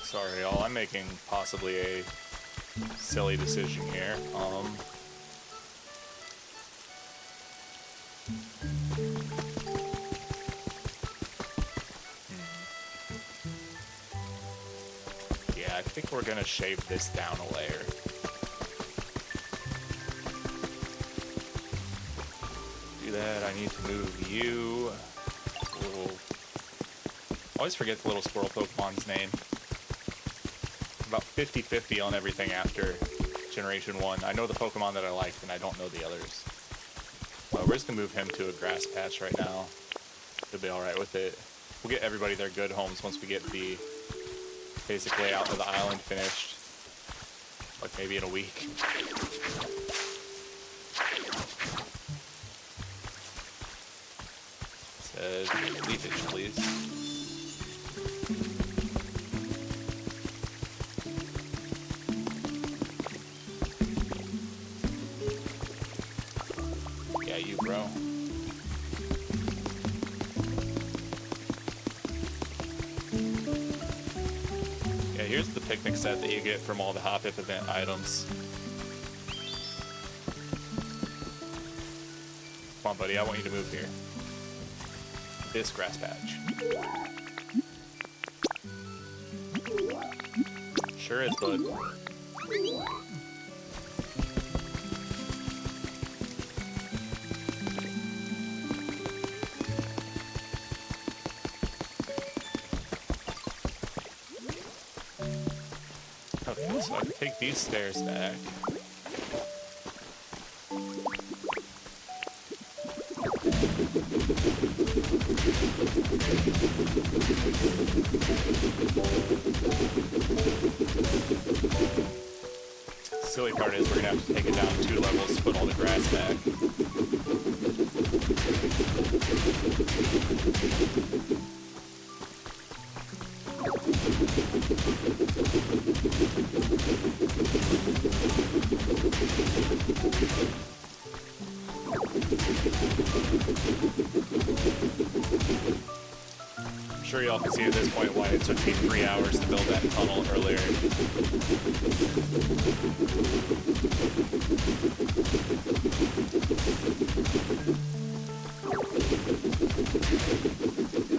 Sorry, y'all. I'm making possibly a silly decision here. Yeah, I think we're gonna shave this down a layer. Do that. I need to move you. Always forget the little squirrel Pokemon's name. About 50-50 on everything after Generation 1. I know the Pokemon that I liked, and I don't know the others. We're just gonna move him to a grass patch right now. He'll be alright with it. We'll get everybody their good homes once we get the basic layout of the island finished. Like maybe in a week. Says leafage, please. Bro. Yeah, here's the picnic set that you get from all the Hop-Hip event items. Come on, buddy, I want you to move here. This grass patch. Sure is, bud. Okay, so I can take these stairs back. Silly part is we're gonna have to take it down 2 levels to put all the grass back. I'm sure y'all can see at this point why it took me 3 hours to build that tunnel earlier.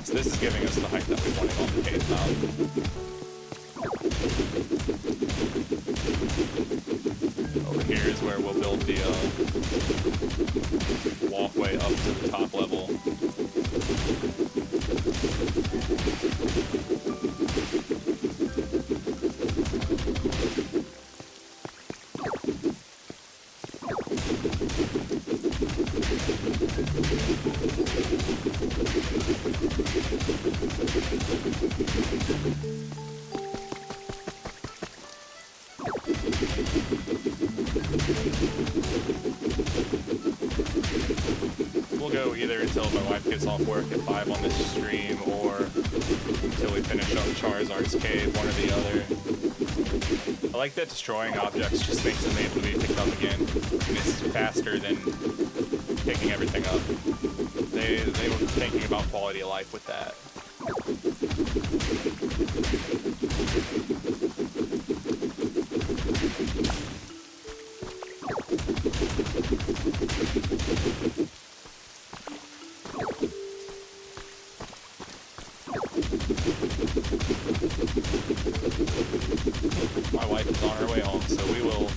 So this is giving us the height that we wanted on the cave mouth. Over here is where we'll build the walkway up to the top level. We'll go either until my wife gets off work at 5 on this stream, or until we finish up Charizard's cave, one or the other. I like that destroying objects just makes them able to be picked up again, and it's faster than picking everything up. They were thinking about quality of life with that. My wife is on her way home, so we will still.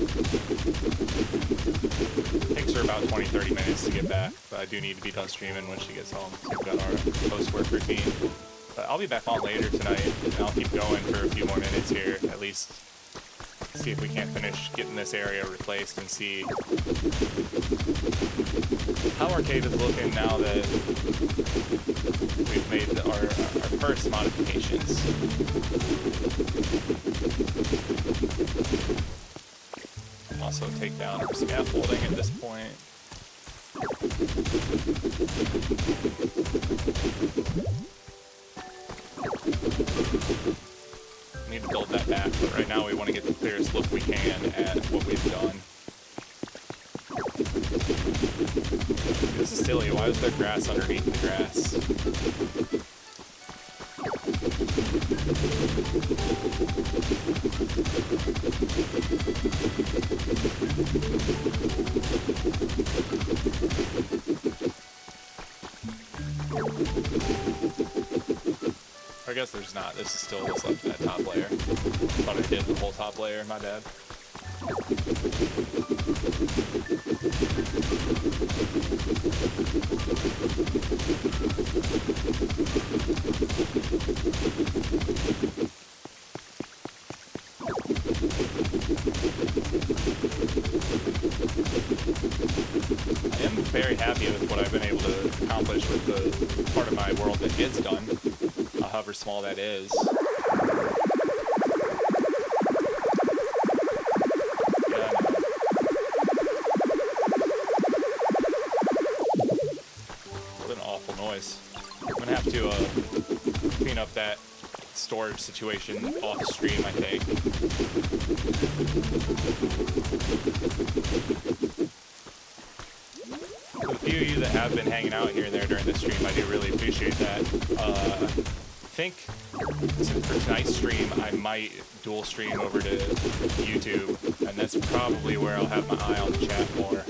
Takes her about 20-30 minutes to get back, but I do need to be done streaming when she gets home. So we've got our post-work routine. But I'll be back on later tonight, and I'll keep going for a few more minutes here, at least. See if we can't finish getting this area replaced and see how arcade is looking now that we've made our first modifications. Also take down our scaffolding at this point. Need to build that back, but right now we want to get the clearest look we can at what we've done. This is silly. Why is there grass underneath the grass? I guess there's not. This is still what's left of that top layer. Thought I did the whole top layer. My bad. I am very happy with what I've been able to accomplish with the part of my world that is done. However small that is. Yeah, I know. What an awful noise. I'm gonna have to clean up that storage situation off stream, I think. For the few of you that have been hanging out here and there during the stream, I do really appreciate that. I think for tonight's stream, I might dual stream over to YouTube, and that's probably where I'll have my eye on the chat more.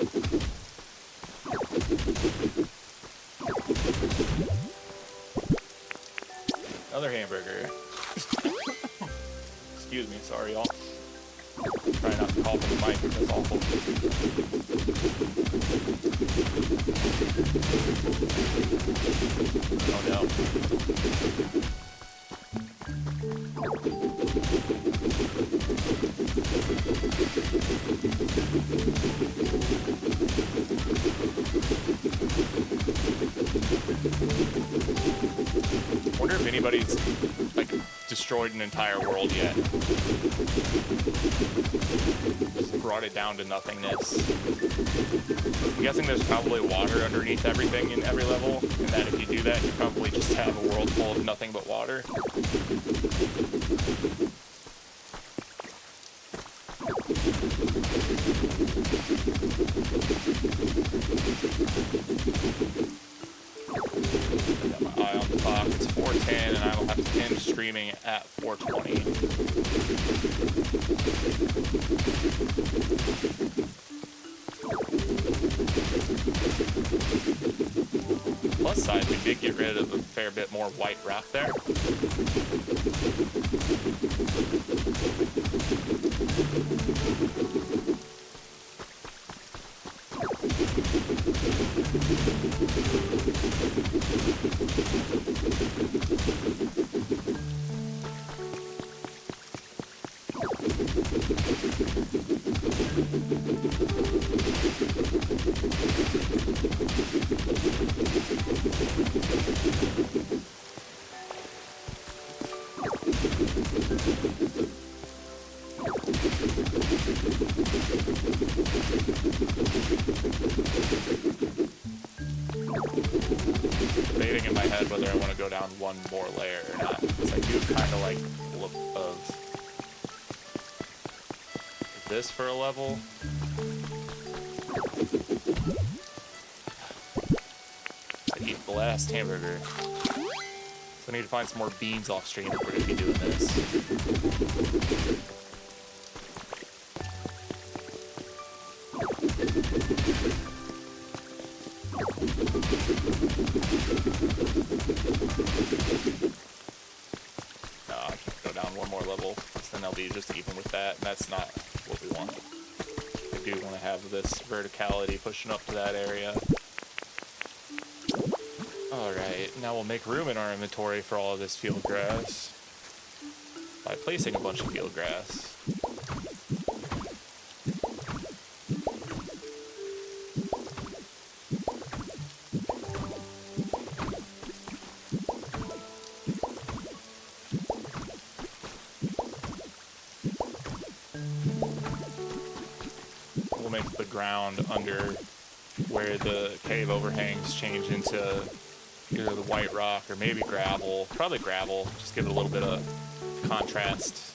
Another hamburger. Excuse me, sorry y'all. Try not to cough in the mic, that's awful. Oh no. Wonder if anybody's like destroyed an entire world yet. Just brought it down to nothingness. I'm guessing there's probably water underneath everything in every level, and that if you do that, you probably just have a world full of nothing but water. Got my eye on the clock. It's 4:10, and I will have to end streaming at 4:20. Plus side, we did get rid of a fair bit more white rock there. Debating in my head whether I want to go down one more layer or not, because I do kind of like the look of this for a level. I eat the last hamburger. So I need to find some more beans off stream if we're going to be doing this. No, I can't go down one more level, because then I'll be just even with that, and that's not what we want. do want to have this verticality pushing up to that area. Alright, now we'll make room in our inventory for all of this field grass by placing a bunch of field grass. We'll make the ground under where the cave overhangs change into either the white rock or maybe gravel. Probably gravel, just give it a little bit of contrast.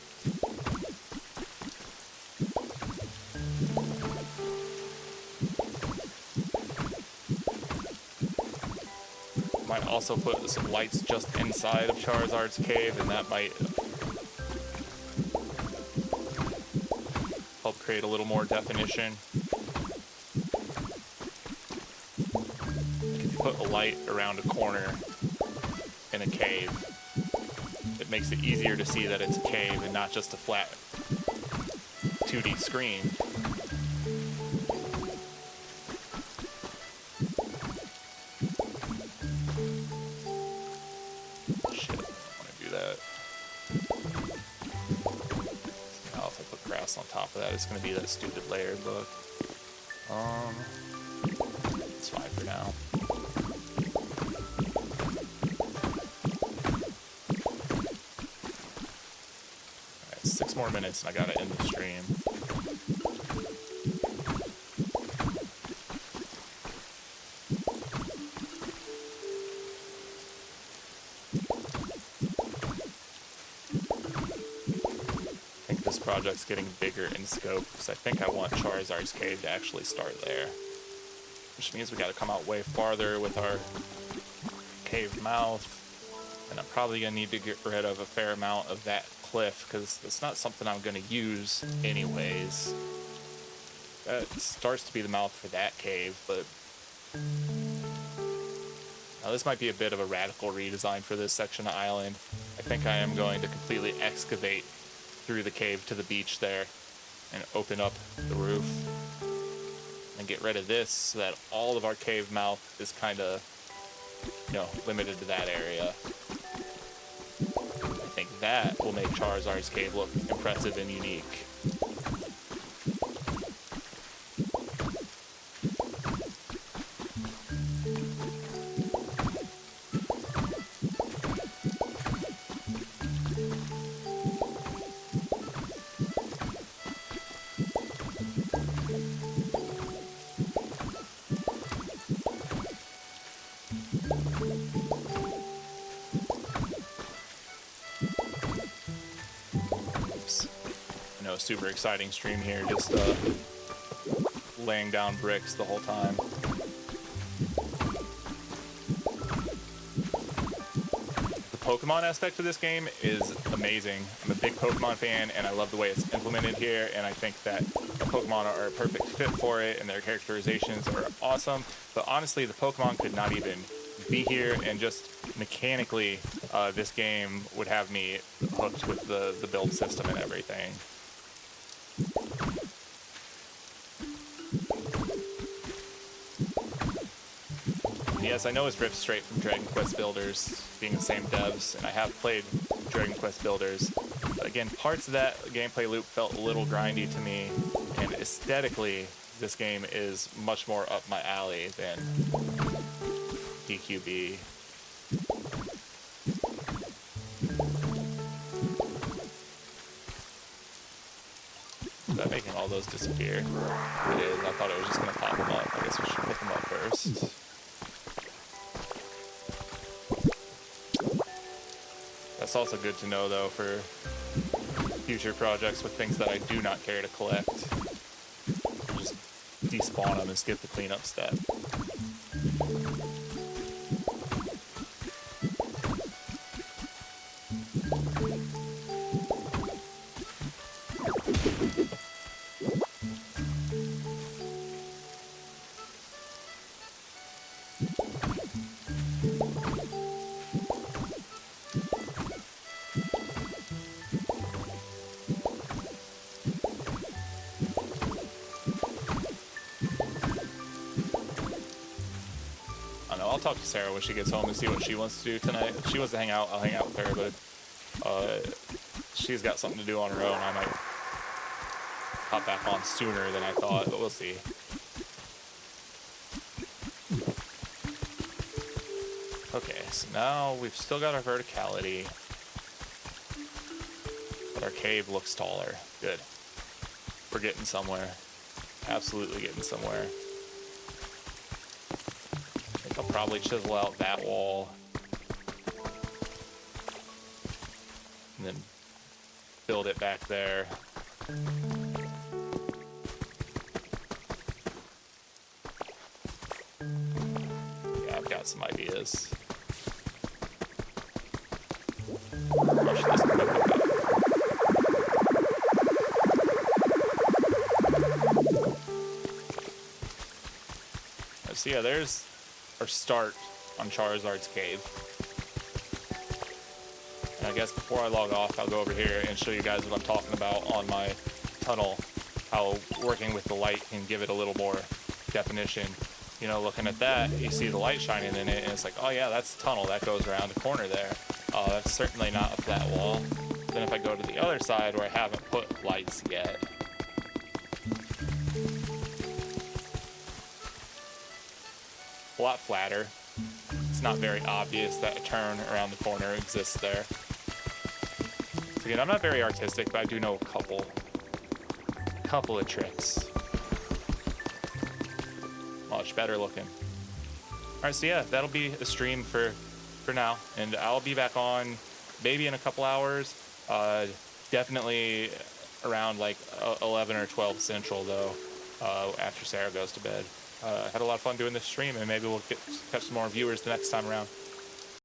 Might also put some lights just inside of Charizard's cave, and that might help create a little more definition. If you put a light around a corner in a cave, it makes it easier to see that it's a cave and not just a flat 2D screen. Shit, I want to do that. Now if I put grass on top of that, it's going to be that stupid layered look. It's fine for now. Alright, 6 more minutes and I gotta end the stream. I think this project's getting bigger in scope because I think I want Charizard's cave to actually start there. Which means we gotta come out way farther with our cave mouth. And I'm probably gonna need to get rid of a fair amount of that cliff because it's not something I'm gonna use anyways. That starts to be the mouth for that cave, but now this might be a bit of a radical redesign for this section of island. I think I am going to completely excavate through the cave to the beach there and open up the roof and get rid of this so that all of our cave mouth is kind of, limited to that area. I think that will make Charizard's cave look impressive and unique. Super exciting stream here, just laying down bricks the whole time. The Pokemon aspect of this game is amazing. I'm a big Pokemon fan and I love the way it's implemented here, and I think that the Pokemon are a perfect fit for it and their characterizations are awesome, but honestly the Pokemon could not even be here, and just mechanically this game would have me hooked with the build system and everything. Yes, I know it's ripped straight from Dragon Quest Builders, being the same devs, and I have played Dragon Quest Builders. But again, parts of that gameplay loop felt a little grindy to me, and aesthetically, this game is much more up my alley than DQB. Is that making all those disappear? It is. I thought it was just going to pop them up. I guess we should pick them up first. That's also good to know, though, for future projects with things that I do not care to collect. Just despawn them and skip the cleanup step. I'll talk to Sarah when she gets home and see what she wants to do tonight. If she wants to hang out, I'll hang out with her, but she's got something to do on her own. I might hop back on sooner than I thought, but we'll see. Okay, so now we've still got our verticality, but our cave looks taller. Good. We're getting somewhere. Absolutely getting somewhere. I think I'll probably chisel out that wall. And then build it back there. Yeah, I've got some ideas. Watch this Pokopia. So yeah, there's our start on Charizard's cave. And I guess before I log off, I'll go over here and show you guys what I'm talking about on my tunnel. How working with the light can give it a little more definition. You know, looking at that, you see the light shining in it, and it's like, oh yeah, that's the tunnel that goes around the corner there. That's certainly not a flat wall. Then if I go to the other side where I haven't put lights yet, a lot flatter. It's not very obvious that a turn around the corner exists there. So again, I'm not very artistic, but I do know a couple of tricks. Much better looking. All right, so yeah, that'll be a stream for now, and I'll be back on maybe in a couple hours. Definitely around like 11 or 12 Central though, after Sarah goes to bed. Had a lot of fun doing this stream, and maybe we'll catch some more viewers the next time around.